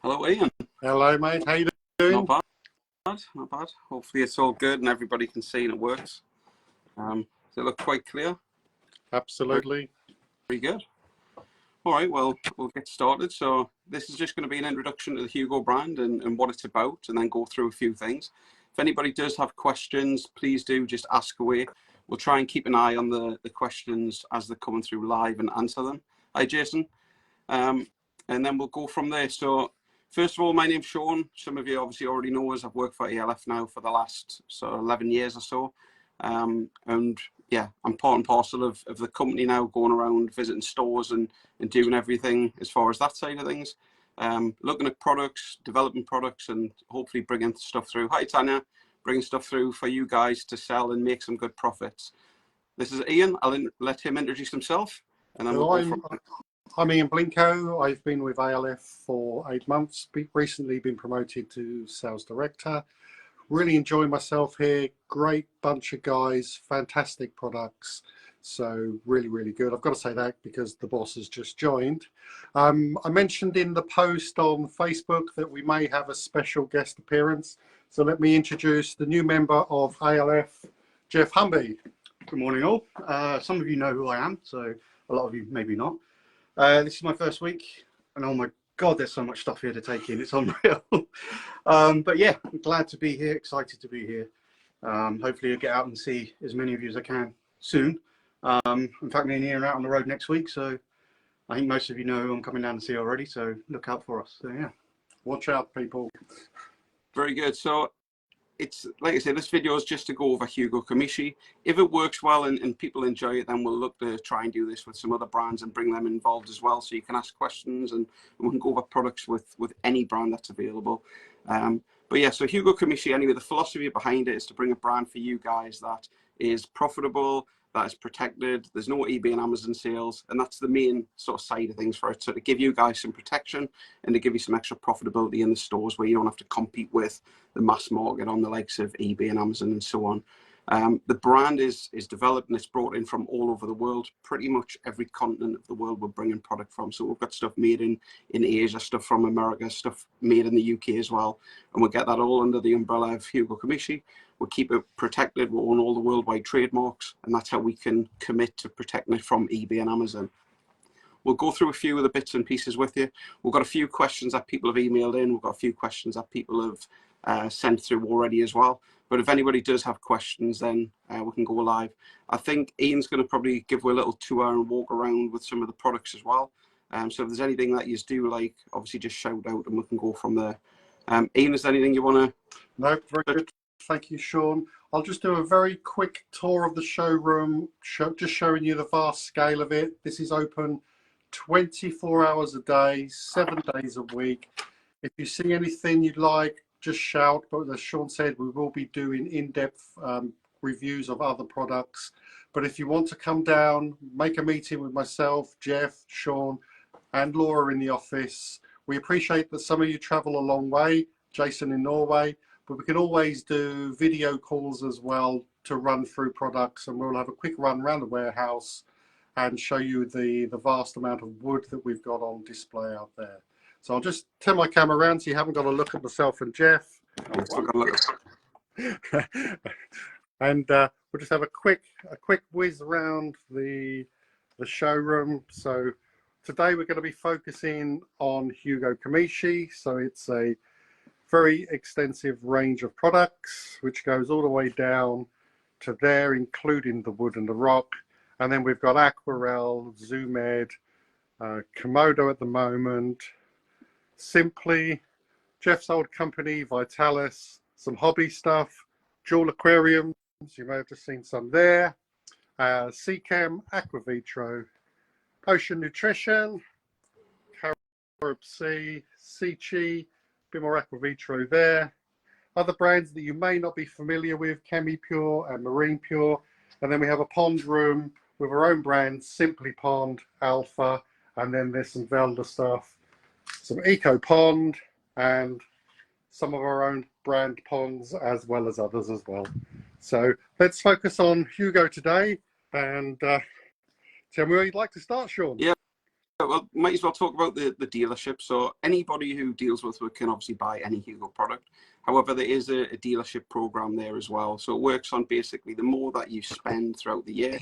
Hello, Ian. Hello, mate. How you doing? Not bad, not bad. Hopefully it's all good and everybody can see and it works. Does it look quite clear? Absolutely. Very good. All right, well, we'll get started. So this is just going to be an introduction to the Hugo brand and what it's about, and then go through a few things. If anybody does have questions, please do just ask away. We'll try and keep an eye on the questions as they're coming through live and answer them. Hi, Jason. And then we'll go from there. So first of all, my name's Sean. Some of you obviously already know us. I've worked for ALF now for the last 11 years or so. And yeah, I'm part and parcel of the company now, going around visiting stores and doing everything as far as that side of things. Looking at products, developing products, and hopefully bringing stuff through. Hi, Tanya. Bringing stuff through for you guys to sell and make some good profits. This is Ian. I'll let him introduce himself. And then I'm Ian Blinko. I've been with ALF for 8 months. Recently been promoted to sales director. Really enjoying myself here. Great bunch of guys, fantastic products. So really, really good. I've got to say that because the boss has just joined. I mentioned in the post on Facebook that we may have a special guest appearance. So let me introduce the new member of ALF, Jeff Humby. Good morning all. Some of you know who I am, so a lot of you maybe not. This is my first week, and oh my God, there's so much stuff here to take in. It's unreal. But yeah, I'm glad to be here, excited to be here. Hopefully I'll get out and see as many of you as I can soon. In fact, me and Ian are out on the road next week, so I think most of you know who I'm coming down to see already, so look out for us. So yeah. Watch out, people. Very good. So it's like I said, this video is just to go over Hugo Kamishi. If it works well and people enjoy it, then we'll look to try and do this with some other brands and bring them involved as well, so you can ask questions and we can go over products with any brand that's available. But yeah, so Hugo Kamishi, anyway, the philosophy behind it is to bring a brand for you guys that is profitable, that is protected. There's no eBay and Amazon sales, and that's the main sort of side of things for it. So to give you guys some protection and to give you some extra profitability in the stores where you don't have to compete with the mass market on the likes of eBay and Amazon and so on. The brand is developed and it's brought in from all over the world. Pretty much every continent of the world we're bringing product from. So we've got stuff made in Asia, stuff from America, stuff made in the UK as well. And we'll get that all under the umbrella of Hugo Kamishi. We'll keep it protected. We'll own all the worldwide trademarks, and that's how we can commit to protecting it from eBay and Amazon. We'll go through a few of the bits and pieces with you. We've got a few questions that people have emailed in. We've got a few questions that people have sent through already as well. But if anybody does have questions, then we can go live. I think Ian's going to probably give you a little tour and walk around with some of the products as well. So if there's anything that you do like, obviously just shout out and we can go from there. Ian, is there anything you want to? No, very good. Thank you, Sean. I'll just do a very quick tour of the showroom, just showing you the vast scale of it. This is open 24 hours a day, 7 days a week. If you see anything you'd like, just shout. But as Sean said, we will be doing in-depth reviews of other products. But if you want to come down, make a meeting with myself, Jeff, Sean, and Laura in the office. We appreciate that some of you travel a long way, Jason in Norway, but we can always do video calls as well to run through products, and we'll have a quick run around the warehouse and show you the vast amount of wood that we've got on display out there. So I'll just turn my camera around so you haven't got to look at myself and Jeff. And we'll just have a quick whiz around the showroom. So today we're going to be focusing on Hugo Kamishi. So it's a very extensive range of products which goes all the way down to there, including the wood and the rock. And then we've got Aquarel, Zoom Ed, Komodo at the moment, Simply, Jeff's old company, Vitalis, some hobby stuff, Jewel Aquariums, you may have just seen some there, Seachem, Aquavitro, Ocean Nutrition, Carib Sea, Sea-Chi, bit more Aquavitro there. Other brands that you may not be familiar with, Chemi Pure and Marine Pure. And then we have a pond room with our own brands, Simply Pond, Alpha, and then there's some Velda stuff, some Eco Pond, and some of our own brand ponds, as well as others as well. So let's focus on Hugo today, and tell me where you'd like to start, Sean. Yeah, well, might as well talk about the dealership. So anybody who deals with it can obviously buy any Hugo product. However, there is a dealership program there as well. So it works on basically the more that you spend throughout the year,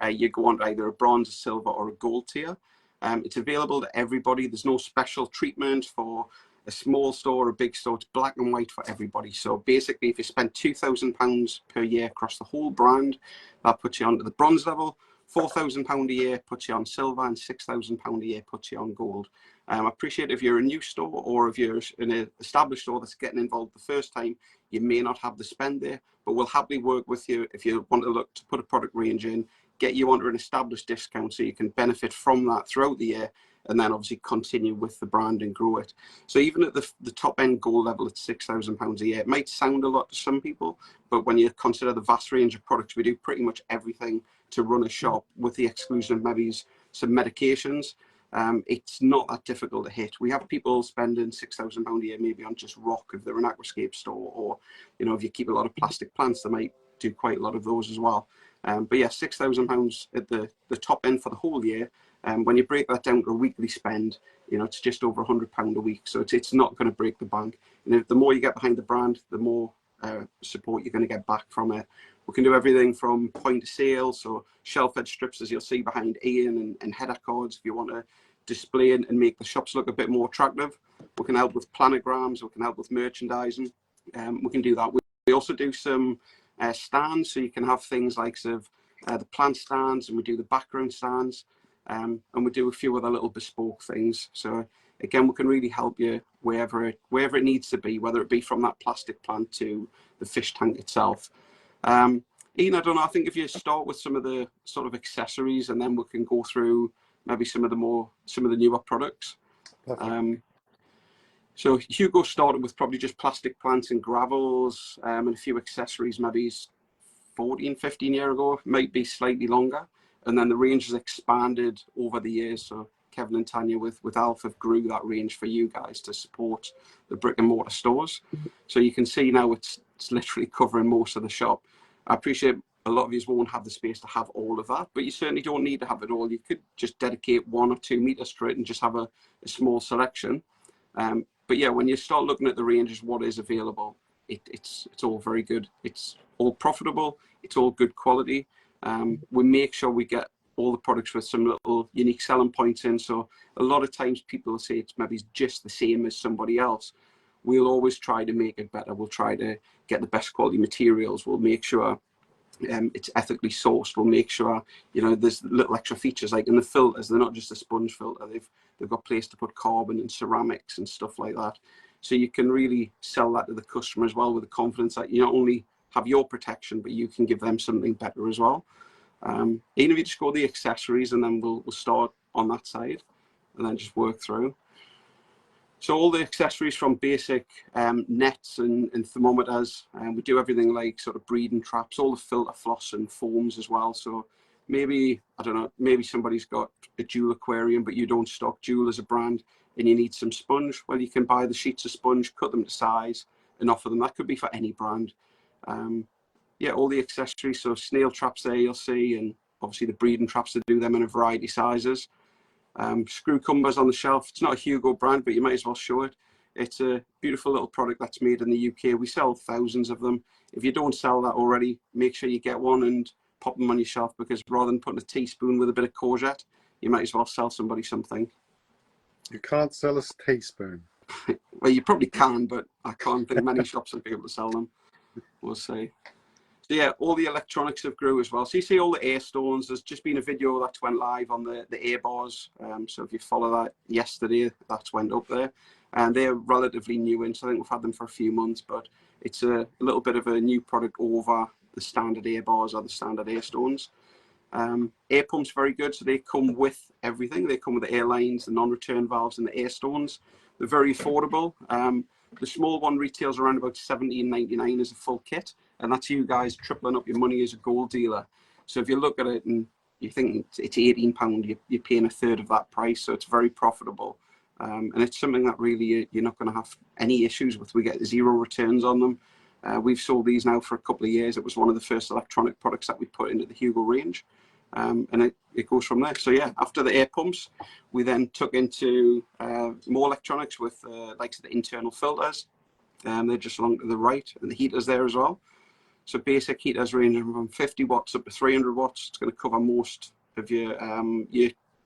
you go on to either a bronze, a silver, or a gold tier. It's available to everybody. There's no special treatment for a small store or a big store. It's black and white for everybody. So basically, if you spend £2,000 per year across the whole brand, that puts you onto the bronze level. £4,000 a year puts you on silver, and £6,000 a year puts you on gold. I appreciate if you're a new store or if you're in an established store that's getting involved the first time, you may not have the spend there, but we'll happily work with you if you want to look to put a product range in, get you onto an established discount so you can benefit from that throughout the year, and then obviously continue with the brand and grow it. So even at the top end gold level at £6,000 a year, it might sound a lot to some people, but when you consider the vast range of products, we do pretty much everything to run a shop, with the exclusion of maybe some medications. It's not that difficult to hit. We have people spending £6,000 a year maybe on just rock if they're an aquascape store, or if you keep a lot of plastic plants, they might do quite a lot of those as well. But yeah, £6,000 at the top end for the whole year. When you break that down to a weekly spend, it's just over £100 a week. So it's not going to break the bank. And the more you get behind the brand, the more support you're going to get back from it. We can do everything from point of sale, so shelf edge strips, as you'll see behind Ian, and header cards if you want to display and make the shops look a bit more attractive. We can help with planograms, we can help with merchandising. We can do that. We also do some stands, so you can have things like the plant stands, and we do the background stands, and we do a few other little bespoke things. So again, we can really help you wherever it needs to be, whether it be from that plastic plant to the fish tank itself. Ian, I don't know, I think if you start with some of the sort of accessories, and then we can go through maybe some of the newer products. So Hugo started with probably just plastic plants and gravels, and a few accessories maybe 14, 15 years ago, might be slightly longer. And then the range has expanded over the years. So Kevin and Tanya with ALF have grew that range for you guys to support the brick and mortar stores. So you can see now it's literally covering most of the shop. I appreciate a lot of you won't have the space to have all of that, but you certainly don't need to have it all. You could just dedicate 1 or 2 meters to it and just have a small selection. But yeah, when you start looking at the ranges, what is available, it's all very good. It's all profitable. It's all good quality. We make sure we get all the products with some little unique selling points in. So a lot of times people will say it's maybe just the same as somebody else. We'll always try to make it better. We'll try to get the best quality materials. We'll make sure it's ethically sourced. We'll make sure there's little extra features, like in the filters, they're not just a sponge filter. They've got place to put carbon and ceramics and stuff like that. So you can really sell that to the customer as well, with the confidence that you not only have your protection, but you can give them something better as well. Even if you just go the accessories, and then we'll start on that side and then just work through. So all the accessories from basic nets and thermometers, and we do everything like sort of breeding traps, all the filter floss and foams as well. So maybe, I don't know, maybe somebody's got a jewel aquarium, but you don't stock jewel as a brand, and you need some sponge. Well, you can buy the sheets of sponge, cut them to size, and offer them. That could be for any brand. Yeah, all the accessories, so snail traps there you'll see, and obviously the breeding traps, to do them in a variety of sizes. Screw cumbers on the shelf. It's not a Hugo brand, but you might as well show it. It's a beautiful little product that's made in the UK. We sell thousands of them. If you don't sell that already, make sure you get one and pop them on your shelf, because rather than putting a teaspoon with a bit of courgette, you might as well sell somebody something. You can't sell a teaspoon. Well, you probably can, but I can't think many shops will be able to sell them. We'll see. So yeah, all the electronics have grew as well. So you see all the air stones. There's just been a video that went live on the air bars. So if you follow that yesterday, that's went up there. And they're relatively new in, so I think we've had them for a few months, but it's a little bit of a new product over the standard air bars or the standard air stones. Air pumps, very good. So they come with everything. They come with the air lines, the non-return valves, and the air stones. They're very affordable. The small one retails around about $17.99 as a full kit, and that's you guys tripling up your money as a gold dealer. So if you look at it and you think it's £18, you're paying a third of that price, so it's very profitable. And it's something that really you're not going to have any issues with. We get 0 returns on them. We've sold these now for a couple of years. It was one of the first electronic products that we put into the Hugo range. and it goes from there. So yeah, after the air pumps, we then took into more electronics with likes of the internal filters. They're just along to the right, and the heaters there as well. So basic heaters ranging from 50 watts up to 300 watts. It's going to cover most of your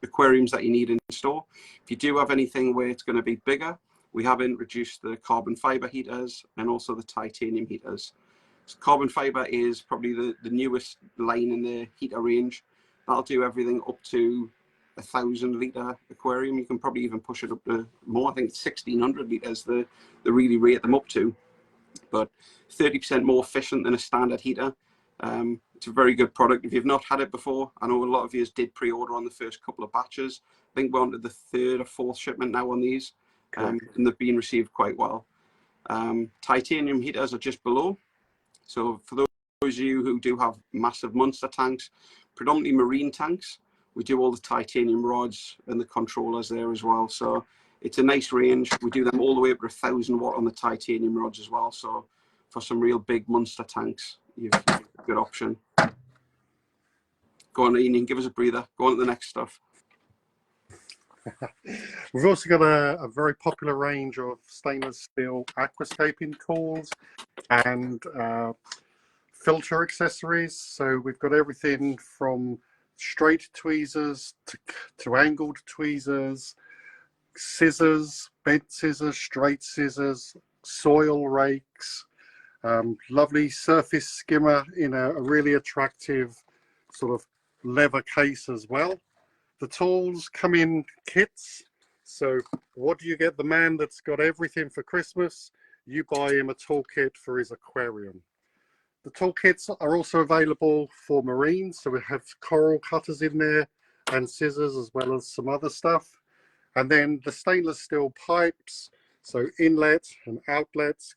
aquariums that you need in store. If you do have anything where it's going to be bigger, we have introduced the carbon fiber heaters and also the titanium heaters. So carbon fiber is probably the newest line in the heater range. That'll do everything up to 1,000-litre aquarium. You can probably even push it up to more. I think it's 1,600 litres they really rate them up to, but 30% more efficient than a standard heater. It's a very good product. If you've not had it before, I know a lot of you did pre-order on the first couple of batches. I think we're on to the 3rd or 4th shipment now on these, and they've been received quite well. Titanium heaters are just below. So for those of you who do have massive monster tanks, predominantly marine tanks, we do all the titanium rods and the controllers there as well. So it's a nice range. We do them all the way up to 1,000 watt on the titanium rods as well. So for some real big monster tanks, you've got a good option. Go on, Ian, give us a breather. Go on to the next stuff. We've also got a very popular range of stainless steel aquascaping tools and filter accessories. So we've got everything from straight tweezers to angled tweezers, scissors, bent scissors, straight scissors, soil rakes, lovely surface skimmer in a really attractive sort of leather case as well. The tools come in kits. So what do you get the man that's got everything for Christmas? You buy him a toolkit for his aquarium. The toolkits are also available for marine. So we have coral cutters in there and scissors as well as some other stuff. And then the stainless steel pipes, so inlet and outlets,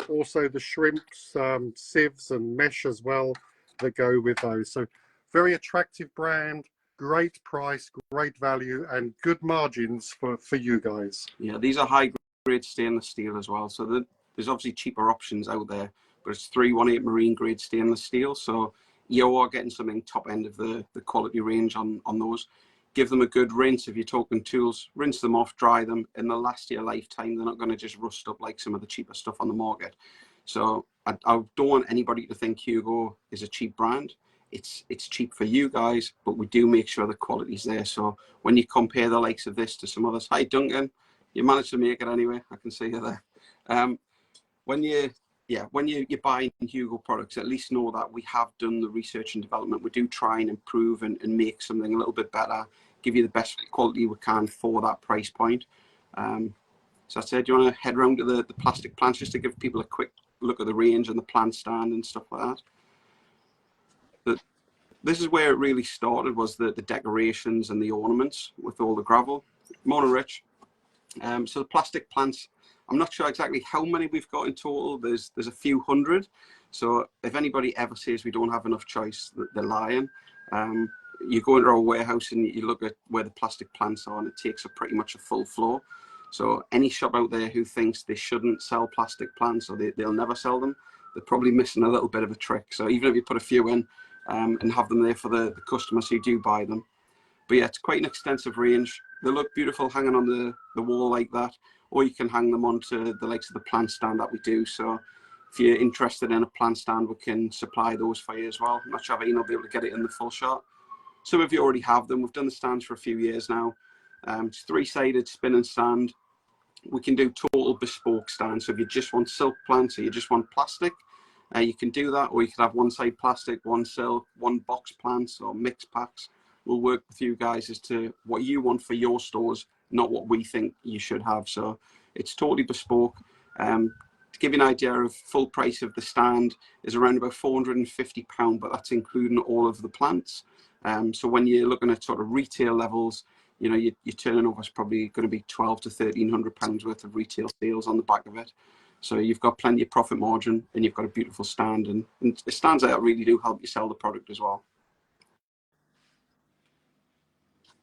also the shrimps, sieves and mesh as well that go with those. So very attractive brand, great price, great value, and good margins for you guys. Yeah, these are high grade stainless steel as well. So there's obviously cheaper options out there, but it's 318 marine grade stainless steel. So you are getting something top end of the quality range on those. Give them a good rinse. If you're talking tools, rinse them off, dry them, and they'll last your lifetime. They're not going to just rust up like some of the cheaper stuff on the market. So I don't want anybody to think Hugo is a cheap brand. It's cheap for you guys, but we do make sure the quality's there. So when you compare the likes of this to some others, hi Duncan, you managed to make it anyway. I can see you there. When you're buying Hugo products, at least know that we have done the research and development. We do try and improve and make something a little bit better, give you the best quality we can for that price point. So I said, do you want to head round to the plastic plants just to give people a quick look at the range and the plant stand and stuff like that? This is where it really started, was the decorations and the ornaments with all the gravel. Morning, Rich. So the plastic plants, I'm not sure exactly how many we've got in total. There's a few hundred. So if anybody ever says we don't have enough choice, they're lying. You go into our warehouse and you look at where the plastic plants are, and it takes up pretty much a full floor. So any shop out there who thinks they shouldn't sell plastic plants, or they'll never sell them, they're probably missing a little bit of a trick. So even if you put a few in and have them there for the customers who do buy them. But yeah, it's quite an extensive range. They look beautiful hanging on the wall like that, or you can hang them onto the likes of the plant stand that we do. So if you're interested in a plant stand, we can supply those for you as well. I'm not sure if Ian will be able to get it in the full shot. Some of you already have them. We've done the stands for a few years now. It's 3-sided spinning stand. We can do total bespoke stands. So if you just want silk plants or you just want plastic, you can do that, or you can have one side plastic, one silk, one box plants or mixed packs. We'll work with you guys as to what you want for your stores, not what we think you should have. So it's totally bespoke. To give you an idea of full price of the stand is around about £450, but that's including all of the plants. So when you're looking at sort of retail levels, you know, your turnover is probably going to be £1,200 to £1,300 worth of retail sales on the back of it. So you've got plenty of profit margin, and you've got a beautiful stand, and the stands that really do help you sell the product as well.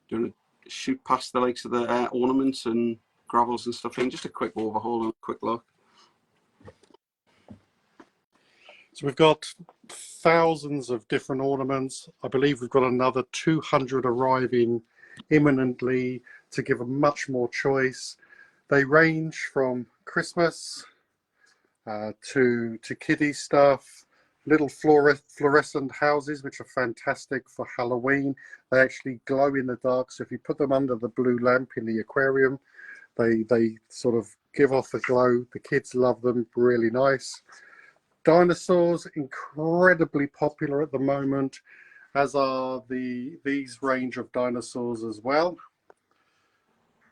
Do you want to shoot past the likes of the ornaments and gravels and stuff in? Just a quick overhaul and a quick look. So we've got thousands of different ornaments. I believe we've got another 200 arriving imminently to give a much more choice. They range from Christmas to kiddie stuff, little fluorescent houses, which are fantastic for Halloween. They actually glow in the dark, so if you put them under the blue lamp in the aquarium, they sort of give off a glow. The kids love them, really nice. Dinosaurs, incredibly popular at the moment, as are these range of dinosaurs as well.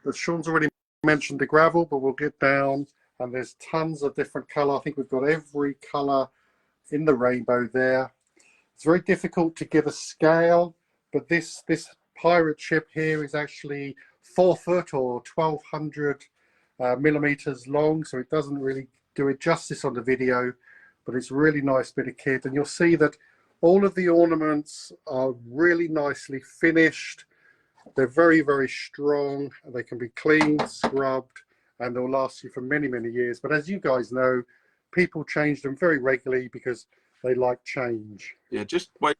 As Sean's already mentioned the gravel, but we'll get down, and there's tons of different colour. I think we've got every colour in the rainbow there. It's very difficult to give a scale, but this pirate ship here is actually 4 foot or 1200 millimeters long, so it doesn't really do it justice on the video, but it's a really nice bit of kit. And you'll see that all of the ornaments are really nicely finished. They're very, very strong. They can be cleaned, scrubbed, and they'll last you for many, many years. But as you guys know, people change them very regularly because they like change. Yeah, just wait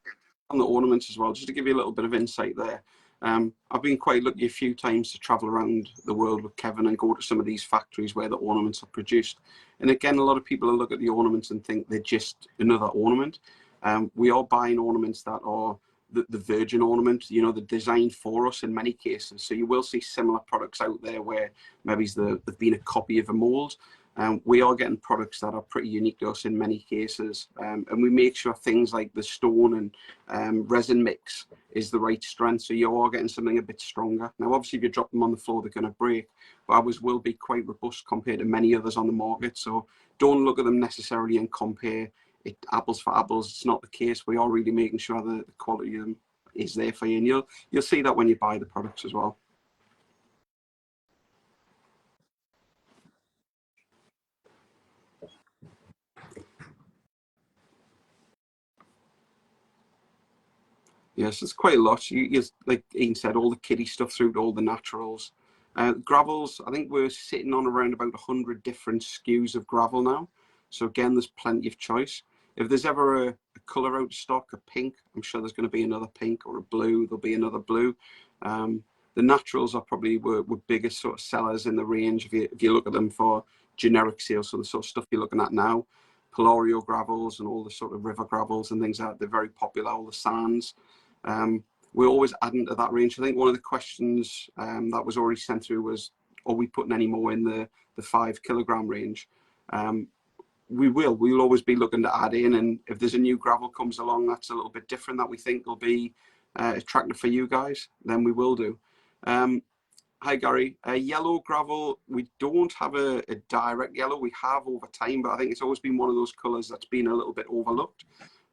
on the ornaments as well, just to give you a little bit of insight there. I've been quite lucky a few times to travel around the world with Kevin and go to some of these factories where the ornaments are produced. And again, a lot of people look at the ornaments and think they're just another ornament. We are buying ornaments that are the virgin ornament, you know, they're designed for us in many cases. So you will see similar products out there where maybe they've been a copy of a mold. We are getting products that are pretty unique to us in many cases, and we make sure things like the stone and resin mix is the right strength, so you are getting something a bit stronger. Now obviously if you drop them on the floor they're going to break, but ours will be quite robust compared to many others on the market. So don't look at them necessarily and compare it apples for apples. It's not the case. We are really making sure that the quality of them is there for you, and you'll see that when you buy the products as well. Yes, it's quite a lot. You like Ian said, all the kiddie stuff through to all the naturals. Gravels, I think we're sitting on around about 100 different SKUs of gravel now. So again, there's plenty of choice. If there's ever a colour out of stock, a pink, I'm sure there's going to be another pink, or a blue, there'll be another blue. The naturals are probably were biggest sort of sellers in the range if you look at them for generic sales, so the sort of stuff you're looking at now. Polario gravels and all the sort of river gravels and things like that, they're very popular, all the sands. We're always adding to that range. I think one of the questions that was already sent through was, are we putting any more in the 5 kilogram range? We'll always be looking to add in, and if there's a new gravel comes along that's a little bit different that we think will be attractive for you guys, then we will do. Hi Gary, yellow gravel, we don't have a direct yellow. We have over time, but I think it's always been one of those colours that's been a little bit overlooked.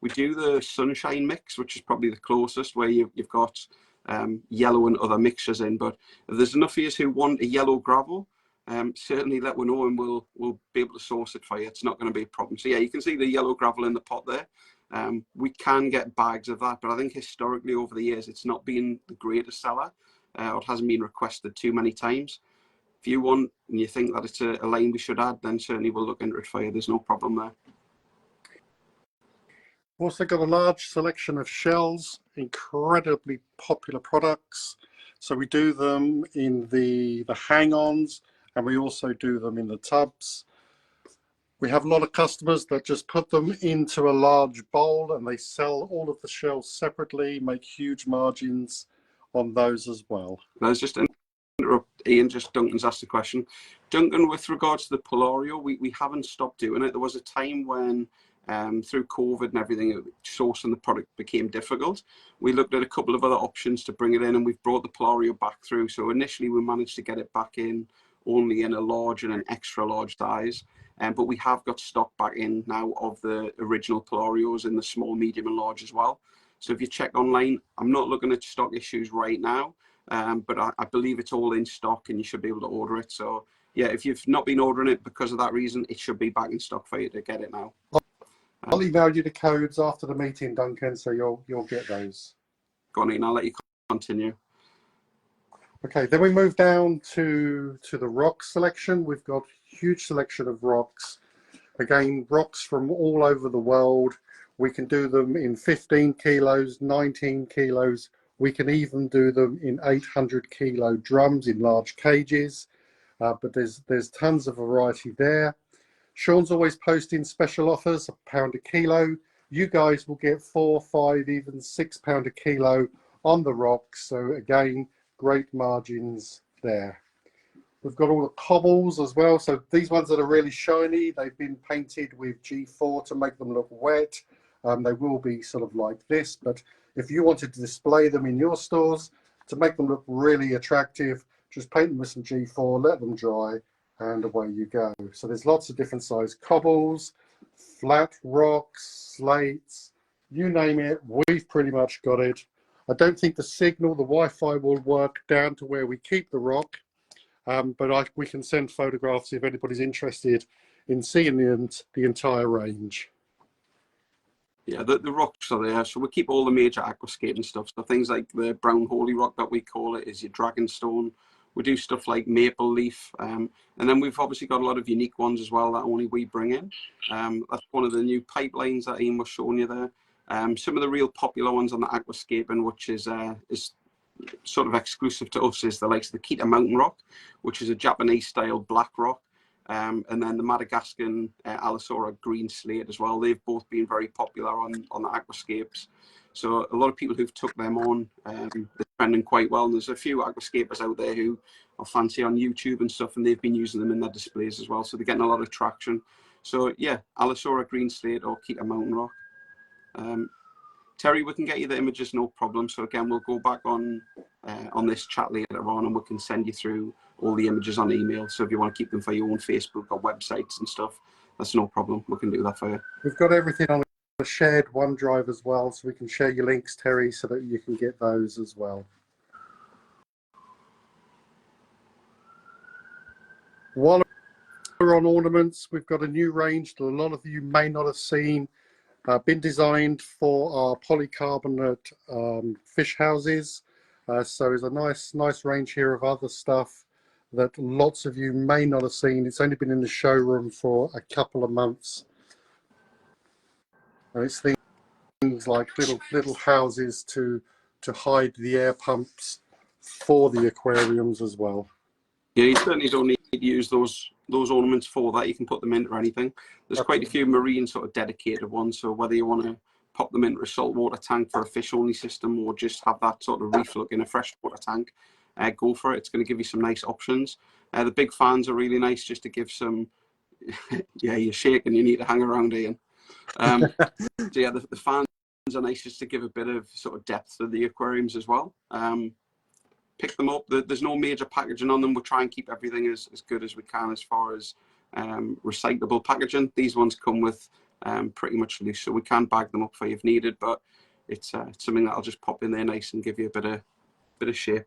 We do the sunshine mix, which is probably the closest, where you've got yellow and other mixtures in. But if there's enough of you who want a yellow gravel, certainly let me know and we'll be able to source it for you. It's not going to be a problem. So yeah, you can see the yellow gravel in the pot there. We can get bags of that, but I think historically over the years it's not been the greatest seller, or it hasn't been requested too many times. If you want and you think that it's a line we should add, then certainly we'll look into it for you. There's no problem there. We've also got a large selection of shells, incredibly popular products. So we do them in the hang-ons, and we also do them in the tubs. We have a lot of customers that just put them into a large bowl and they sell all of the shells separately, make huge margins on those as well. Let's just interrupt Ian, just Duncan's asked a question. Duncan, with regards to the Polario, we haven't stopped doing it. There was a time when through COVID and everything, sourcing the product became difficult. We looked at a couple of other options to bring it in, and we've brought the Polario back through. So initially we managed to get it back in only in a large and an extra large size, but we have got stock back in now of the original Polarios in the small, medium and large as well. So if you check online, I'm not looking at stock issues right now, but I believe it's all in stock and you should be able to order it. So yeah, if you've not been ordering it because of that reason, it should be back in stock for you to get it now. I'll email you the codes after the meeting, Duncan, so you'll get those. Go on, Ian, I'll let you continue. Okay, then we move down to the rock selection. We've got a huge selection of rocks. Again, rocks from all over the world. We can do them in 15 kilos, 19 kilos. We can even do them in 800 kilo drums in large cages. But there's tons of variety there. Sean's always posting special offers, £1 a kilo. You guys will get 4, 5, even £6 a kilo on the rocks. So again, great margins there. We've got all the cobbles as well. So these ones that are really shiny, they've been painted with G4 to make them look wet. They will be sort of like this, but if you wanted to display them in your stores to make them look really attractive, just paint them with some G4, let them dry, and away you go. So there's lots of different size cobbles, flat rocks, slates, you name it, we've pretty much got it. I don't think the signal, the Wi-Fi will work down to where we keep the rock, but we can send photographs if anybody's interested in seeing the entire range. Yeah, the rocks are there, so we keep all the major aquascaping stuff. So things like the brown holy rock that we call it is your dragonstone. We do stuff like maple leaf, and then we've obviously got a lot of unique ones as well that only we bring in. That's one of the new pipelines that Ian was showing you there. Some of the real popular ones on the aquascaping, which is sort of exclusive to us, is the likes of the Kita mountain rock, which is a Japanese style black rock. And then the Madagascan Allosaura green slate as well. They've both been very popular on the aquascapes. So a lot of people who've took them on, they're trending quite well. And there's a few aquascapers out there who are fancy on YouTube and stuff, and they've been using them in their displays as well. So they're getting a lot of traction. So yeah, Allosaura green slate or Kita mountain rock. Terry, we can get you the images, no problem. So again, we'll go back on this chat later on, and we can send you through all the images on email. So if you want to keep them for your own Facebook or websites and stuff, that's no problem. We can do that for you. We've got everything on a shared OneDrive as well, so we can share your links, Terry, so that you can get those as well. While we're on ornaments, we've got a new range that a lot of you may not have seen. Been designed for our polycarbonate fish houses. So there's a nice range here of other stuff that lots of you may not have seen. It's only been in the showroom for a couple of months. And it's things like little houses to hide the air pumps for the aquariums as well. Yeah, you certainly don't need to use those ornaments for that. You can put them into anything. There's quite a few marine sort of dedicated ones. So whether you want to pop them into a saltwater tank for a fish-only system, or just have that sort of reef look in a freshwater tank, go for it. It's going to give you some nice options. The big fans are really nice, just to give some. Yeah, you're shaking. You need to hang around, Ian. So yeah, the fans are nice, just to give a bit of sort of depth to the aquariums as well. Pick them up. There's no major packaging on them. We'll try and keep everything as good as we can as far as recyclable packaging. These ones come with pretty much loose, so we can bag them up for you if needed, but it's something that I'll just pop in there nice and give you a bit of shape.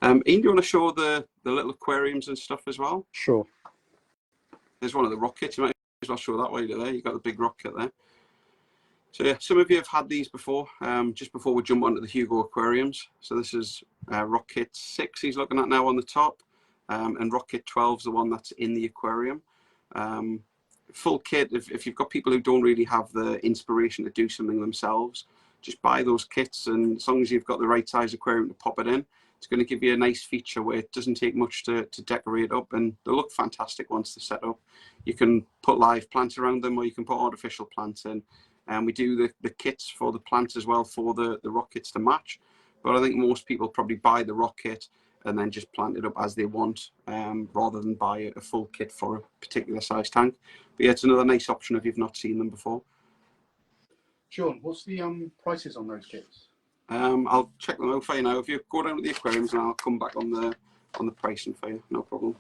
Ian, do you want to show the little aquariums and stuff as well? Sure. There's one of the rockets. You might as well show that way there. You've got the big rocket there. So yeah, some of you have had these before. Just before we jump onto the Hugo aquariums. So this is rocket 6 he's looking at now on the top, and rocket 12 is the one that's in the aquarium. Full kit. If you've got people who don't really have the inspiration to do something themselves, just buy those kits, and as long as you've got the right size aquarium to pop it in, it's going to give you a nice feature where it doesn't take much to decorate up, and they look fantastic once they're set up. You can put live plants around them, or you can put artificial plants in. And we do the kits for the plants as well, for the rockets to match. But I think most people probably buy the rocket and then just plant it up as they want, rather than buy a full kit for a particular size tank. But yeah, it's another nice option if you've not seen them before. Sean, what's the prices on those kits? I'll check them out for you now. If you go down to the aquariums, and I'll come back on the pricing for you, no problem.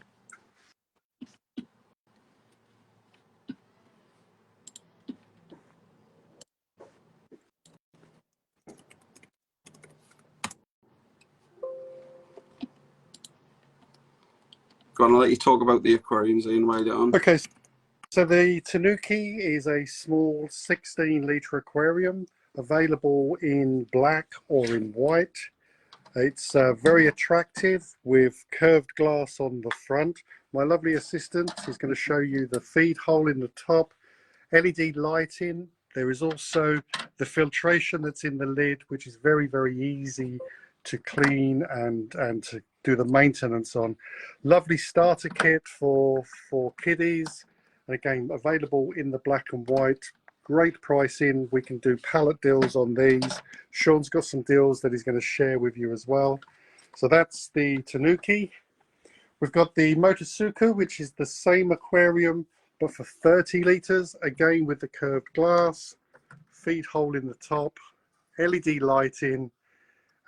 Going to let you talk about the aquariums, Ian, while you're on. Okay, so the Tanuki is a small 16-litre aquarium available in black or in white. It's very attractive with curved glass on the front. My lovely assistant is going to show you the feed hole in the top LED lighting. There is also the filtration that's in the lid, which is very, very easy to clean and to do the maintenance on. Lovely starter kit for kiddies. Again, available in the black and white. Great pricing. We can do pallet deals on these. Sean's got some deals that he's going to share with you as well. So that's the Tanuki. We've got the Motosuku, which is the same aquarium, but for 30 litres, again with the curved glass, feed hole in the top, LED lighting,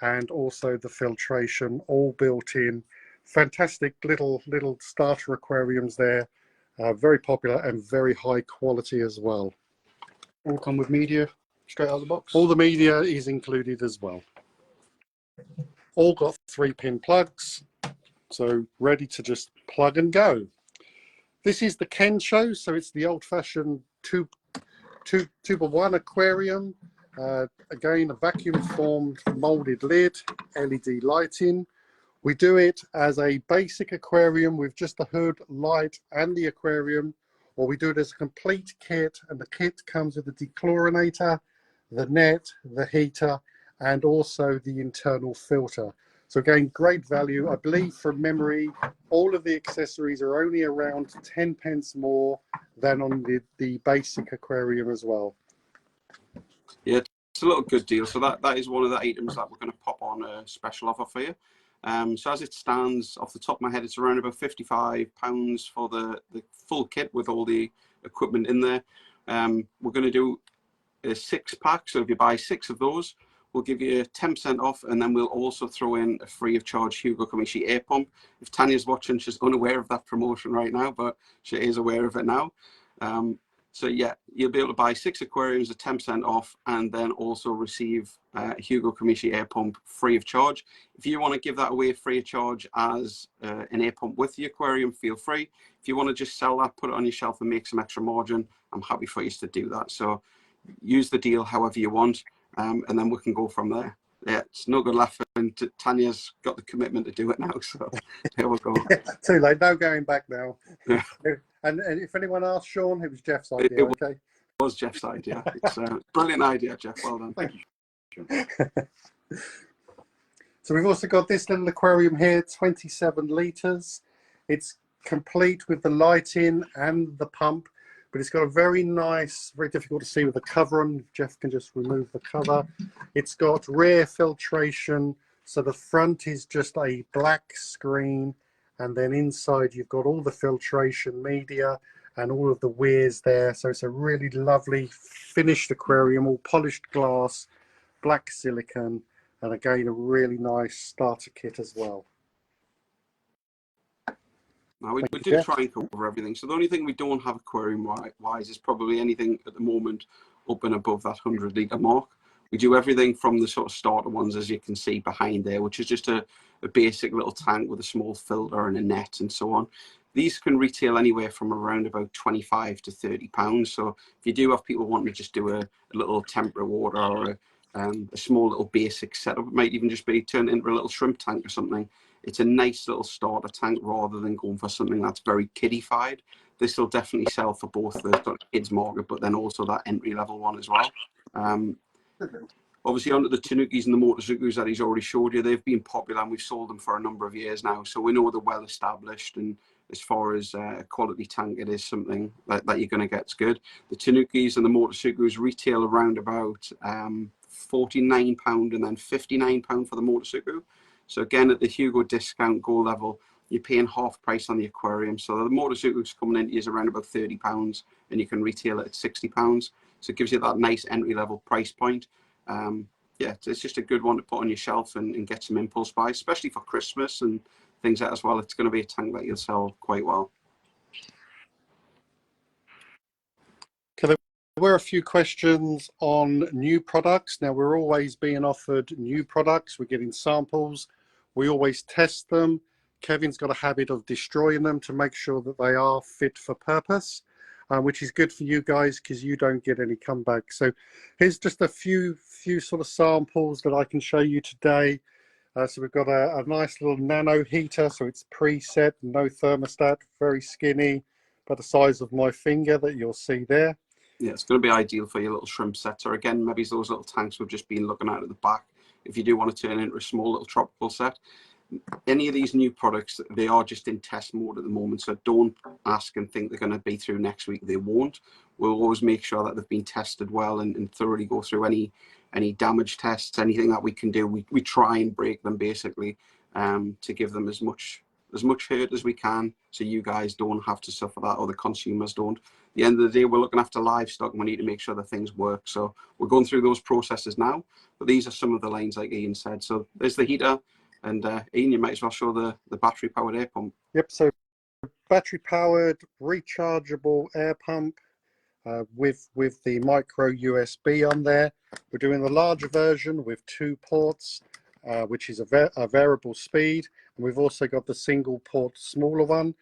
and also the filtration all built in. Fantastic little starter aquariums there, very popular and very high quality as well. All come with media straight out of the box? All the media is included as well. All got 3-pin plugs, so ready to just plug and go. This is the Kensho, so it's the old-fashioned 2x1 aquarium. Again, a vacuum-formed molded lid, LED lighting. We do it as a basic aquarium with just the hood, light, and the aquarium, or we do it as a complete kit, and the kit comes with the dechlorinator, the net, the heater, and also the internal filter. So again, great value. I believe from memory, all of the accessories are only around 10 pence more than on the basic aquarium as well. Yeah, it's a little good deal. So that is one of the items that we're going to pop on a special offer for you. So as it stands, off the top of my head, it's around about £55 for the full kit with all the equipment in there. We're going to do a 6-pack. So if you buy 6 of those, we'll give you 10% off, and then we'll also throw in a free of charge Hugo Kamishi air pump. If Tanya's watching, she's unaware of that promotion right now, but she is aware of it now. So yeah, you'll be able to buy 6 aquariums at 10% off, and then also receive a Hugo Kamishi air pump free of charge. If you want to give that away free of charge as an air pump with the aquarium, feel free. If you want to just sell that, put it on your shelf and make some extra margin, I'm happy for you to do that. So use the deal however you want. And then we can go from there. Yeah, it's no good laughing. Tanya's got the commitment to do it now, so here we go. Too late, no going back now. Yeah. And if anyone asked Sean, it was Jeff's idea, okay? It was Jeff's idea. It's a brilliant idea, Jeff. Well done. Thank you. So we've also got this little aquarium here, 27 litres. It's complete with the lighting and the pump, but it's got a very nice, very difficult to see with the cover on. Jeff can just remove the cover. It's got rear filtration, so the front is just a black screen, and then inside you've got all the filtration media and all of the weirs there. So it's a really lovely finished aquarium, all polished glass, black silicone, and again a really nice starter kit as well. Now, we do try and cover everything. So the only thing we don't have aquarium-wise is probably anything at the moment up and above that 100-litre mark. We do everything from the sort of starter ones, as you can see behind there, which is just a basic little tank with a small filter and a net and so on. These can retail anywhere from around about 25 to 30 pounds. So if you do have people wanting to just do a little temperate water or a small little basic setup, it might even just be turned into a little shrimp tank or something. It's a nice little starter tank rather than going for something that's very kiddified. This will definitely sell for both the sort of kids market, but then also that entry level one as well. Obviously, onto the Tanukis and the Motosukus that he's already showed you, they've been popular and we've sold them for a number of years now. So we know they're well established, and as far as a quality tank, it is something that you're going to get. It's good. The Tanukis and the Motosukus retail around about £49 and then £59 for the Motosuku. So again, at the Hugo discount go level, you're paying half price on the aquarium. So the Motosuku's coming in is around about £30, and you can retail it at £60. So it gives you that nice entry level price point. Yeah, it's just a good one to put on your shelf and get some impulse buys, especially for Christmas and things like that as well. It's going to be a tank that you'll sell quite well. Okay, there were a few questions on new products. Now, we're always being offered new products. We're getting samples. We always test them. Kevin's got a habit of destroying them to make sure that they are fit for purpose, which is good for you guys because you don't get any comeback. So here's just a few sort of samples that I can show you today. So we've got a nice little nano heater. So it's preset, no thermostat, very skinny, about the size of my finger that you'll see there. Yeah, it's going to be ideal for your little shrimp sets, or again, maybe those little tanks we've just been looking at the back. If you do want to turn it into a small little tropical set, any of these new products, they are just in test mode at the moment. So don't ask and think they're going to be through next week. They won't. We'll always make sure that they've been tested well and thoroughly go through any damage tests, anything that we can do. We try and break them basically to give them as much hurt as we can, so you guys don't have to suffer that, or the consumers don't. At the end of the day, we're looking after livestock and we need to make sure that things work. So we're going through those processes now, but these are some of the lines like Ian said. So there's the heater, and Ian, you might as well show the battery powered air pump. Yep, so battery powered rechargeable air pump with the micro USB on there. We're doing the larger version with 2 ports, which is a variable speed, and we've also got the single port smaller one.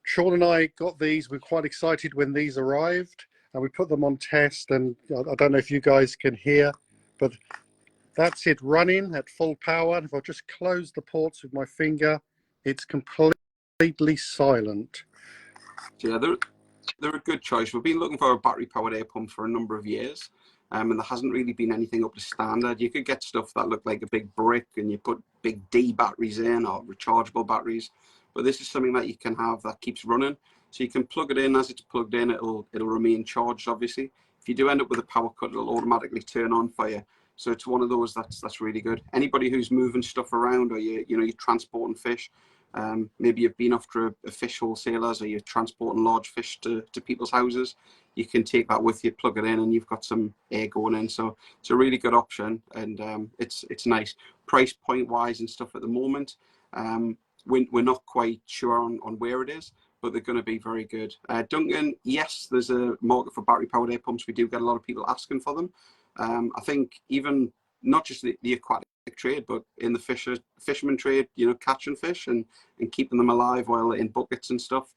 Sean and I got these. We're quite excited when these arrived, and we put them on test, and I don't know if you guys can hear, but that's it running at full power. If I just close the ports with my finger, it's completely silent. So yeah, they're a good choice. We've been looking for a battery powered air pump for a number of years, and there hasn't really been anything up to standard. You could get stuff that looked like a big brick and you put big D batteries in, or rechargeable batteries, but this is something that you can have that keeps running. So you can plug it in. As it's plugged in, it'll remain charged, obviously. If you do end up with a power cut, it'll automatically turn on for you. So it's one of those that's really good. Anybody who's moving stuff around, or you're transporting fish, maybe you've been after a fish wholesalers, or you're transporting large fish to people's houses, you can take that with you, plug it in, and you've got some air going in. So it's a really good option, and it's nice. Price point wise and stuff at the moment, we're not quite sure on where it is, but they're going to be very good. Duncan, yes, there's a market for battery powered air pumps. We do get a lot of people asking for them. I think even not just the aquatic trade, but in the fisherman trade, catching fish and keeping them alive while in buckets and stuff.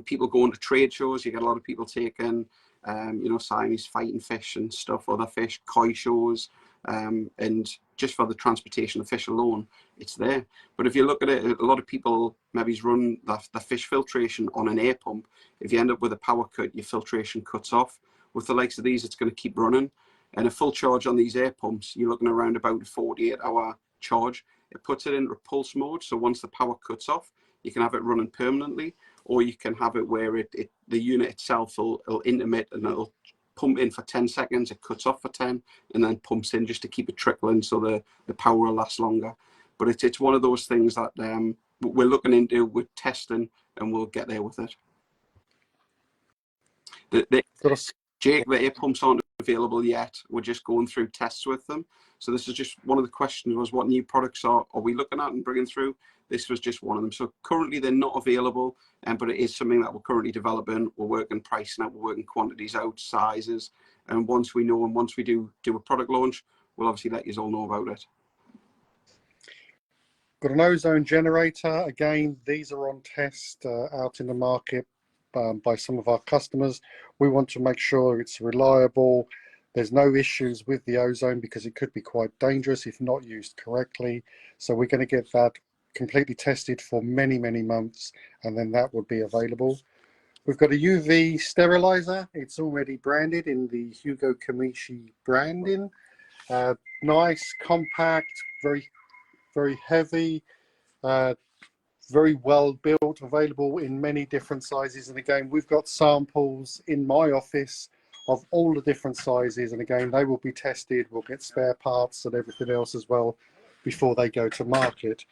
People going to trade shows, you get a lot of people taking Siamese fighting fish and stuff, other fish, koi shows, and just for the transportation of fish alone, it's there. But if you look at it, a lot of people maybe run the fish filtration on an air pump. If you end up with a power cut, your filtration cuts off. With the likes of these, it's going to keep running. And a full charge on these air pumps, you're looking around about a 48-hour charge. It puts it into pulse mode, so once the power cuts off, you can have it running permanently, or you can have it where the unit itself will intermit, and it'll pump in for 10 seconds, it cuts off for 10, and then pumps in just to keep it trickling, so the power will last longer. But it's one of those things that we're looking into, we're testing, and we'll get there with it. Jake, the air pumps aren't available yet. We're just going through tests with them. So this is just one of the questions, was what new products are we looking at and bringing through? This was just one of them. So currently they're not available, but it is something that we're currently developing. We're working pricing out, we're working quantities out, sizes. And once we know, and once we do a product launch, we'll obviously let you all know about it. Got an ozone generator. Again, these are on test out in the market by some of our customers. We want to make sure it's reliable. There's no issues with the ozone, because it could be quite dangerous if not used correctly. So we're going to get that completely tested for many, many months, and then that would be available. We've got a UV sterilizer. It's already branded in the Hugo Kamishi branding. Nice, compact, very, very heavy, very well built, available in many different sizes. And again, we've got samples in my office of all the different sizes, and again, they will be tested. We'll get spare parts and everything else as well before they go to market.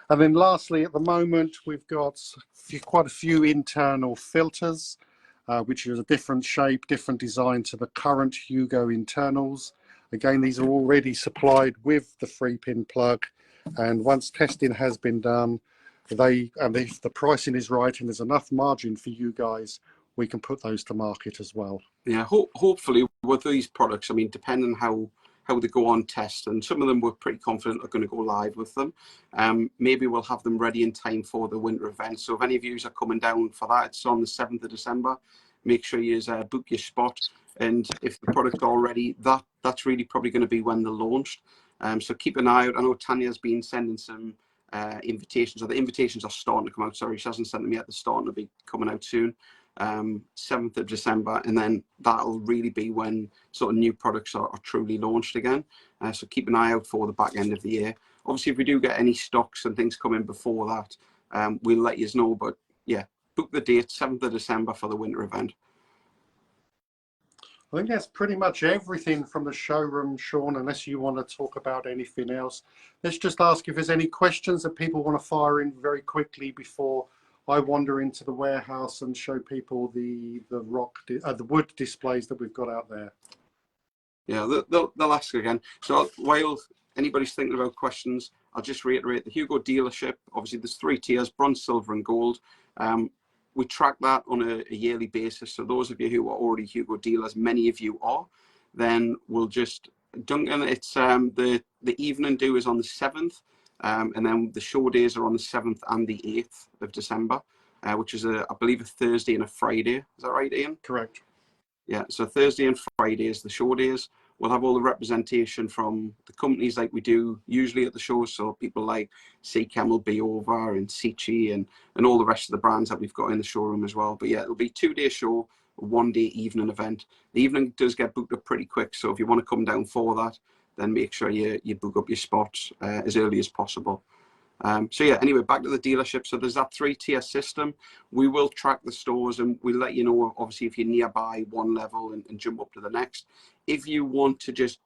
And then lastly, at the moment, we've got quite a few internal filters, which is a different shape, different design to the current Hugo internals. Again, these are already supplied with the 3-pin plug, and once testing has been done, and if the pricing is right and there's enough margin for you guys, we can put those to market as well. Yeah, hopefully with these products, I mean, depending how they go on test, and some of them we're pretty confident are going to go live with them. Maybe we'll have them ready in time for the winter event. So if any of you are coming down for that, it's on the 7th of December. Make sure you book your spot. And if the product's all ready, that's really probably going to be when they're launched. So keep an eye out. I know Tanya's been sending some invitations, or the invitations are starting to come out. Sorry, she hasn't sent them yet. They're starting to be coming out soon. 7th of December, and then that'll really be when sort of new products are truly launched again. So keep an eye out for the back end of the year. Obviously, if we do get any stocks and things coming before that, we'll let you know. But yeah, book the date, 7th of December for the winter event. I think that's pretty much everything from the showroom, Sean, unless you want to talk about anything else. Let's just ask if there's any questions that people want to fire in very quickly before I wander into the warehouse and show people the wood displays that we've got out there. Yeah, they'll ask again. So while anybody's thinking about questions, I'll just reiterate the Hugo dealership. Obviously, there's 3 tiers: bronze, silver, and gold. We track that on a yearly basis. So those of you who are already Hugo dealers, many of you are, then we'll just, Duncan, it's the evening do is on the 7th, and then the show days are on the 7th and the 8th of December, which is, I believe, a Thursday and a Friday. Is that right, Ian? Correct. Yeah, so Thursday and Friday is the show days. We'll have all the representation from the companies like we do usually at the show. So people like Sea Camel, Beova, and Sichi, and all the rest of the brands that we've got in the showroom as well. But yeah, it'll be 2-day show, a 1-day evening event. The evening does get booked up pretty quick. So if you want to come down for that, then make sure you book up your spot as early as possible. So yeah, anyway, back to the dealership. So there's that 3-tier system. We will track the stores and we'll let you know, obviously, if you're nearby one level and jump up to the next. If you want to just,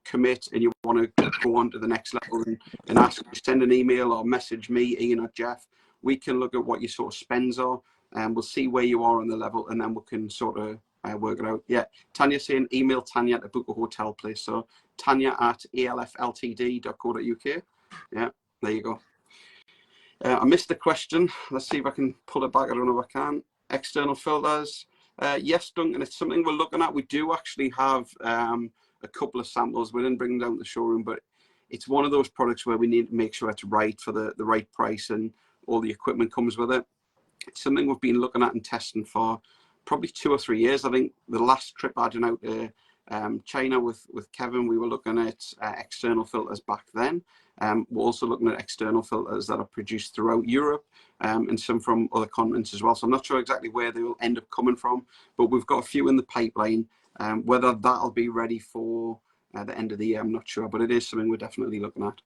commit and you want to go on to the next level and ask, send an email or message me, Ian or Jeff, we can look at what your sort of spends are and we'll see where you are on the level, and then we can sort of work it out. Yeah, Tanya saying email Tanya to book a hotel place. So Tanya at alfltd.co.uk. Yeah, there you go. I missed the question. Let's see if I can pull it back. I don't know if I can. External filters. Yes, Duncan, it's something we're looking at. We do actually have a couple of samples. We didn't bring them down to the showroom, but it's one of those products where we need to make sure it's right for the right price and all the equipment comes with it. It's something we've been looking at and testing for probably 2 or 3 years. I think the last trip I did out to China with Kevin, we were looking at external filters back then. We're also looking at external filters that are produced throughout Europe and some from other continents as well. So I'm not sure exactly where they will end up coming from, but we've got a few in the pipeline. Whether that'll be ready for the end of the year, I'm not sure, but it is something we're definitely looking at.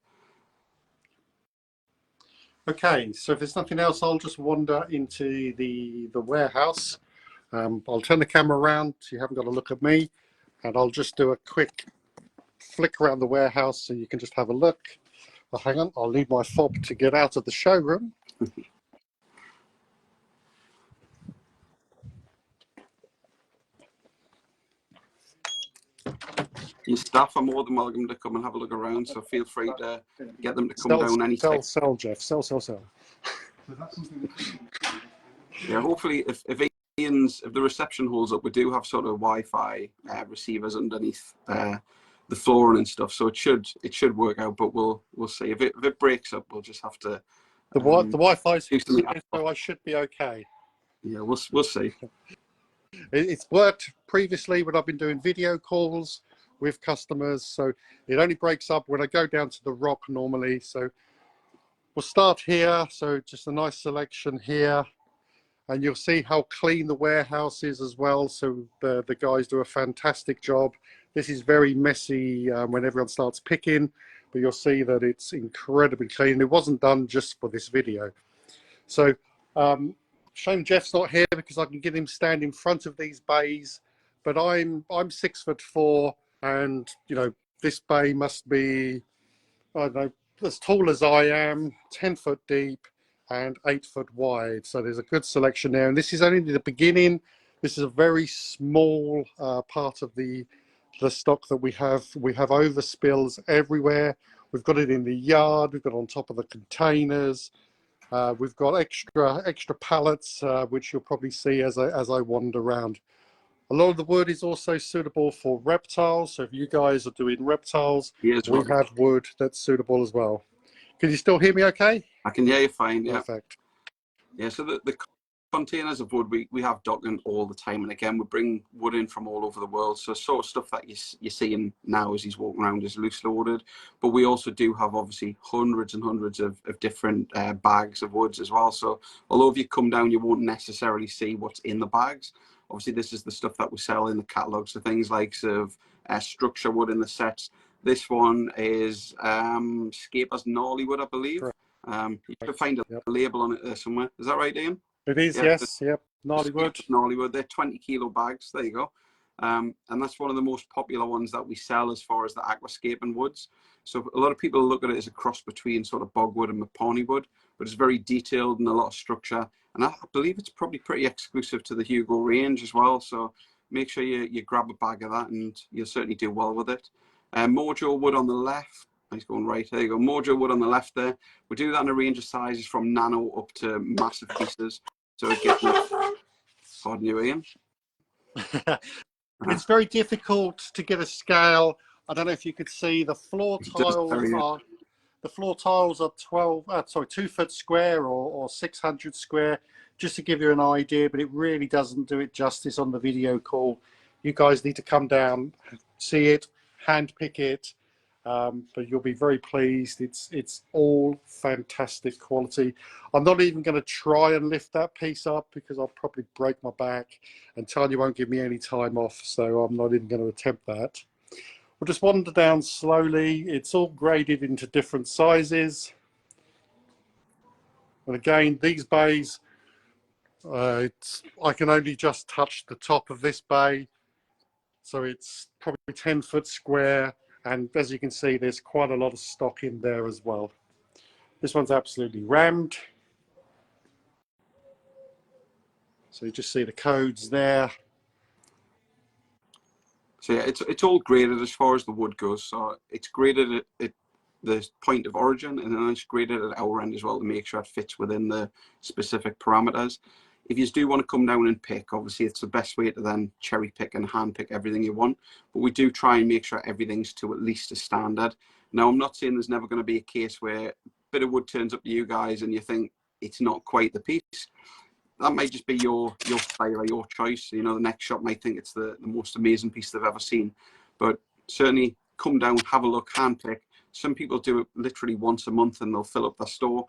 Okay, so if there's nothing else, I'll just wander into the warehouse. I'll turn the camera around so you haven't got to look at me, and I'll just do a quick flick around the warehouse so you can just have a look. Oh, hang on, I'll need my fob to get out of the showroom. Your staff are more than welcome to come and have a look around, so feel free to get them to come down anytime. Sell, Jeff. Sell. Yeah, hopefully if the reception holds up, we do have sort of Wi-Fi receivers underneath the flooring and stuff, so it should work out. But we'll see. If it breaks up, we'll just have to. The Wi-Fi's so I should be okay. Yeah, we'll see. It's worked previously when I've been doing video calls with customers, so it only breaks up when I go down to the rock normally. So we'll start here. So just a nice selection here, and you'll see how clean the warehouse is as well. So the guys do a fantastic job. This is very messy when everyone starts picking, but you'll see that it's incredibly clean. It wasn't done just for this video. So shame Jeff's not here because I can get him stand in front of these bays, but I'm 6'4", and this bay must be, I don't know, as tall as I am, 10 foot deep and 8 foot wide. So there's a good selection there, and this is only the beginning. This is a very small part of the stock that we have. We have overspills everywhere. We've got it in the yard, we've got it on top of the containers. We've got extra pallets, which you'll probably see as I wander around. A lot of the wood is also suitable for reptiles. So if you guys are doing reptiles, we have wood that's suitable as well. Can you still hear me okay? I can hear you fine, yeah. Perfect. Yeah, so the containers of wood we have docking all the time, and again, we bring wood in from all over the world, so sort of stuff that you're seeing now as he's walking around is loose loaded, but we also do have obviously hundreds and hundreds of different bags of woods as well. So although if you come down you won't necessarily see what's in the bags, obviously this is the stuff that we sell in the catalogue, so things like sort of structure wood in the sets. This one is Scapers Gnarly Wood, I believe. You can find a label on it there somewhere. Is that right, Ian? It is, yeah, yes. Yep. Gnarly Wood. Gnarly Wood. They're 20 kilo bags. There you go. And that's one of the most popular ones that we sell as far as the aquascaping woods. So a lot of people look at it as a cross between sort of bogwood and maponi wood, but it's very detailed and a lot of structure. And I believe it's probably pretty exclusive to the Hugo range as well. So make sure you grab a bag of that and you'll certainly do well with it. Mojo wood on the left. He's going right. There you go. Mojo wood on the left there. We do that in a range of sizes from nano up to massive pieces. So again, pardon you, Ian. It's very difficult to get a scale. I don't know if you could see the floor tiles are 2 foot square or 600 square, just to give you an idea, but it really doesn't do it justice on the video call. You guys need to come down, see it, hand pick it, but you'll be very pleased. It's all fantastic quality. I'm not even going to try and lift that piece up because I'll probably break my back, and Tanya won't give me any time off, so I'm not even going to attempt that. We'll just wander down slowly. It's all graded into different sizes. And again, these bays, I can only just touch the top of this bay. So it's probably 10 foot square. And as you can see, there's quite a lot of stock in there as well. This one's absolutely rammed. So you just see the codes there. So yeah, it's all graded as far as the wood goes. So it's graded at the point of origin, and then it's graded at our end as well to make sure it fits within the specific parameters. If you do want to come down and pick, obviously it's the best way to then cherry pick and hand pick everything you want. But we do try and make sure everything's to at least a standard. Now, I'm not saying there's never going to be a case where a bit of wood turns up to you guys and you think it's not quite the piece. That might just be your style or your choice. You know, the next shop might think it's the most amazing piece they've ever seen. But certainly come down, have a look, hand pick. Some people do it literally once a month and they'll fill up their store.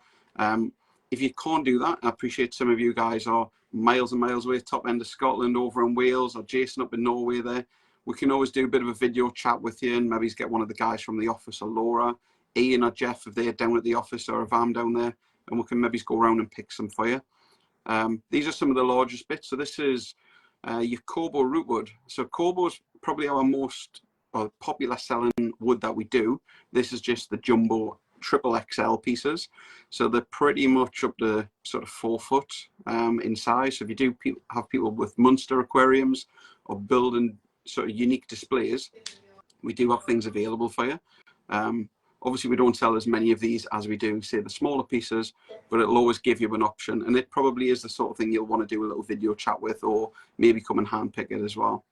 If you can't do that, I appreciate some of you guys are miles and miles away, top end of Scotland, over in Wales, or Jason up in Norway there. We can always do a bit of a video chat with you and maybe get one of the guys from the office, or Laura, Ian or Jeff if they're down at the office, or if I'm down there, and we can maybe go around and pick some for you. These are some of the largest bits. So this is your Corbo rootwood. So Corbo is probably our most popular selling wood that we do. This is just the jumbo triple XL pieces, so they're pretty much up to sort of 4 foot in size. So if you do have people with Munster aquariums or building sort of unique displays, we do have things available for you. Obviously we don't sell as many of these as we do say the smaller pieces, but it'll always give you an option, and it probably is the sort of thing you'll want to do a little video chat with, or maybe come and hand pick it as well.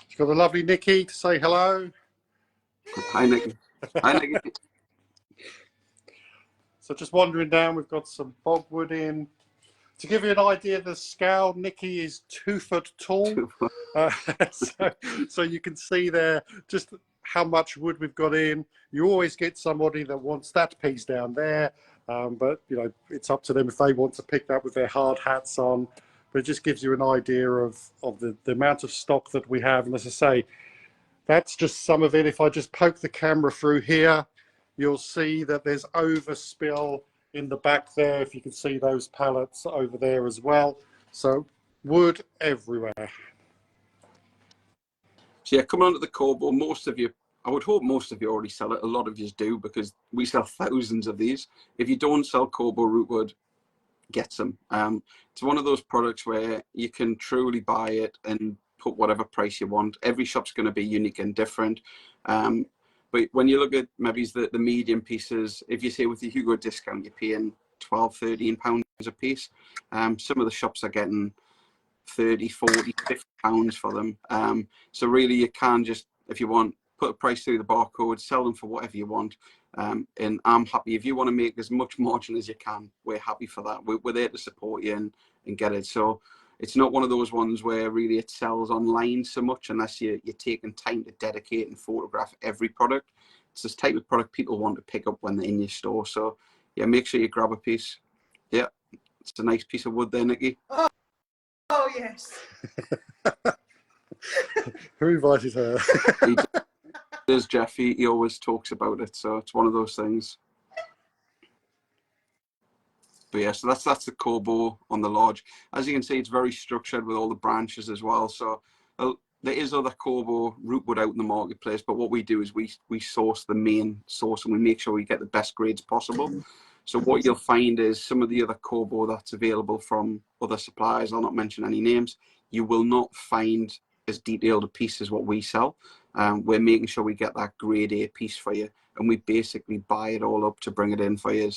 You've got the lovely Nikki to say hello. Hi Nikki. Hi Nikki. So just wandering down, we've got some bogwood in. To give you an idea of the scale, Nikki is 2 foot tall. So you can see there just how much wood we've got in. You always get somebody that wants that piece down there, but you know, it's up to them if they want to pick that with their hard hats on. But it just gives you an idea of the amount of stock that we have. And as I say, that's just some of it. If I just poke the camera through here, you'll see that there's overspill in the back there. If you can see those pallets over there as well. So wood everywhere. So yeah, coming on to the Corbo, most of you, I would hope most of you already sell it. A lot of you do, because we sell thousands of these. If you don't sell Corbo rootwood, get some. It's one of those products where you can truly buy it and put whatever price you want. Every shop's going to be unique and different. But when you look at maybe the medium pieces, if you say with the Hugo discount, you're paying £12–13 a piece. Some of the shops are getting £30–40–50 for them. So really you can just, if you want put a price through the barcode, sell them for whatever you want. And I'm happy. If you want to make as much margin as you can, we're happy for that. We're there to support you and get it. So it's not one of those ones where really it sells online so much unless you're taking time to dedicate and photograph every product. It's this type of product people want to pick up when they're in your store. So yeah, make sure you grab a piece. Yeah, it's a nice piece of wood there, Nikki. Oh yes. Who invited her? There's Jeff. He always talks about it, so it's one of those things. But yeah, so that's the Kobo on the lodge. As you can see, it's very structured with all the branches as well. So there is other Kobo rootwood out in the marketplace, but what we do is we source the main source and we make sure we get the best grades possible. So what you'll find is some of the other Kobo that's available from other suppliers, I'll not mention any names, you will not find as detailed a piece as what we sell. We're making sure we get that grade A piece for you, and we basically buy it all up to bring it in for you.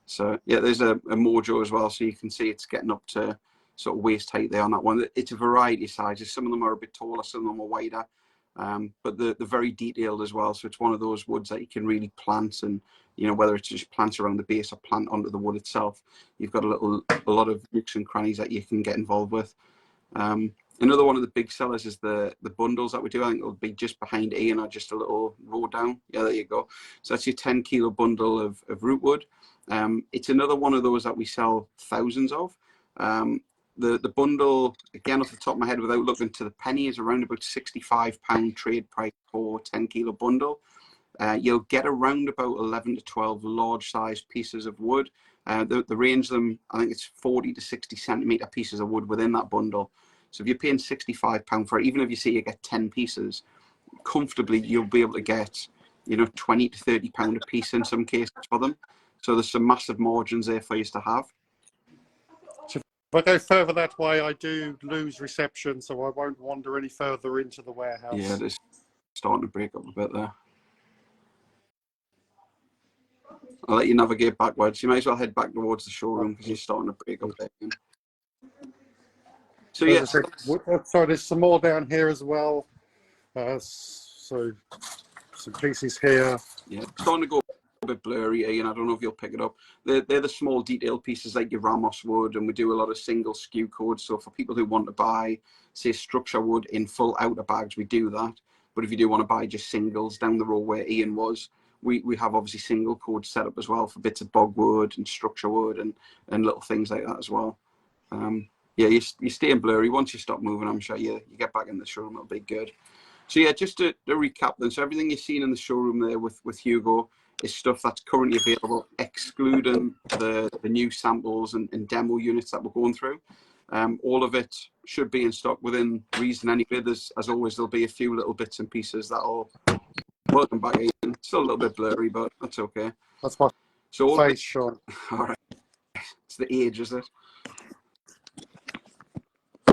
So yeah, there's a mojo as well, so you can see it's getting up to sort of waist height there on that one. It's a variety of sizes. Some of them are a bit taller, some of them are wider, but they're very detailed as well. So it's one of those woods that you can really plant, and you know, whether it's just plant around the base or plant onto the wood itself, you've got a lot of nooks and crannies that you can get involved with. Another one of the big sellers is the bundles that we do. I think it'll be just behind Ian or just a little row down. Yeah, there you go. So that's your 10 kilo bundle of rootwood. It's another one of those that we sell thousands of. The bundle, again, off the top of my head, without looking to the penny, is around about £65 trade price for 10 kilo bundle. You'll get around about 11 to 12 large size pieces of wood. The range of them, I think it's 40 to 60 centimetre pieces of wood within that bundle. So if you're paying £65 for it, even if you say you get 10 pieces, comfortably you'll be able to get, you know, 20 to 30 pound a piece in some cases for them. So there's some massive margins there for you to have. So if I go further that way, I do lose reception, so I won't wander any further into the warehouse. Yeah, it's starting to break up a bit there. I'll let you navigate backwards. You might as well head back towards the showroom because you're starting to break up there again. So yes, so there's some more down here as well. So some pieces here. Yeah, it's starting to go a bit blurry, Ian. I don't know if you'll pick it up. They're the small detailed pieces like your Ramos wood, and we do a lot of single SKU codes. So for people who want to buy, say, structure wood in full outer bags, we do that. But if you do want to buy just singles down the row where Ian was, we have obviously single codes set up as well for bits of bogwood and structure wood and little things like that as well. Yeah, you're staying blurry. Once you stop moving, I'm sure you get back in the showroom, it'll be good. So yeah, just to recap then, so everything you've seen in the showroom there with Hugo is stuff that's currently available, excluding the new samples and demo units that we're going through. All of it should be in stock within reason anyway. As always, there'll be a few little bits and pieces that'll... Welcome back, Ian. Still a little bit blurry, but that's okay. That's my face, Sean. All right. It's the age, is it?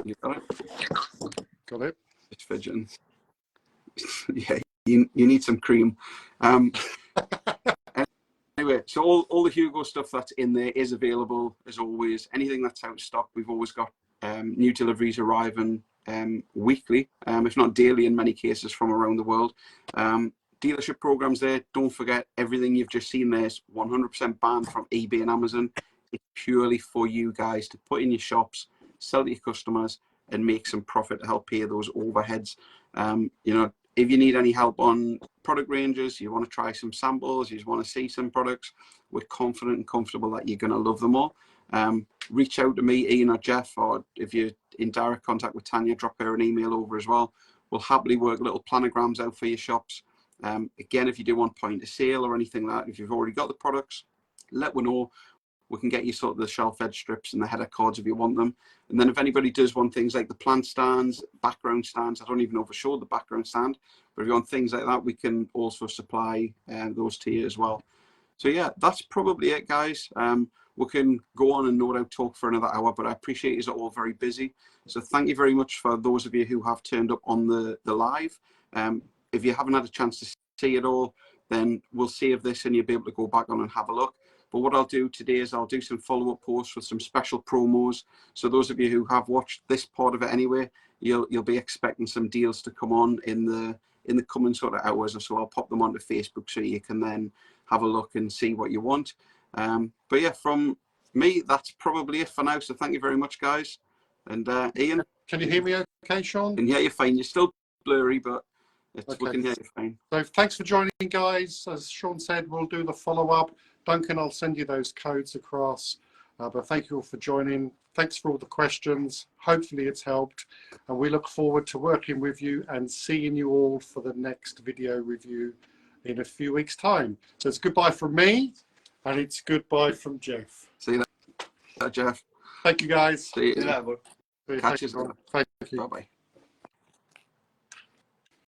You got it? Got it. It's fidgeting. Yeah, you need some cream. Anyway, so all the Hugo stuff that's in there is available as always. Anything that's out of stock, we've always got new deliveries arriving weekly, if not daily in many cases from around the world. Dealership programs there, don't forget everything you've just seen there is 100% banned from eBay and Amazon. It's purely for you guys to put in your shops, sell to your customers, and make some profit to help pay those overheads. You know, if you need any help on product ranges, you want to try some samples, you just want to see some products, we're confident and comfortable that you're going to love them all. Reach out to me, Ian or Jeff, or if you're in direct contact with Tanya, drop her an email over as well. We'll happily work little planograms out for your shops. Again, if you do want point of sale or anything like that, if you've already got the products, let me know. We can get you sort of the shelf edge strips and the header cards if you want them. And then if anybody does want things like the plant stands, background stands, I don't even know for sure the background stand, but if you want things like that, we can also supply those to you as well. So yeah, that's probably it, guys. We can go on and no doubt talk for another hour, but I appreciate you're all very busy. So thank you very much for those of you who have turned up on the live. If you haven't had a chance to see it all, then we'll save this and you'll be able to go back on and have a look. But what I'll do today is I'll do some follow-up posts with some special promos. So those of you who have watched this part of it anyway, you'll be expecting some deals to come on in the in the coming sort of hours or so, I'll pop them onto Facebook so you can then have a look and see what you want. But yeah, from me, that's probably it for now. So thank you very much, guys. And Ian, can you hear me okay, Sean? I can hear you fine. You're still blurry, but Okay. we can hear you fine. So thanks for joining, guys. As Sean said, we'll do the follow-up. Duncan, I'll send you those codes across. But thank you all for joining. Thanks for all the questions. Hopefully it's helped. And we look forward to working with you and seeing you all for the next video review in a few weeks' time. So it's goodbye from me, and it's goodbye from Jeff. See you later, Jeff. Thank you, guys. See you. Yeah, Catch you Thank you. Bye-bye.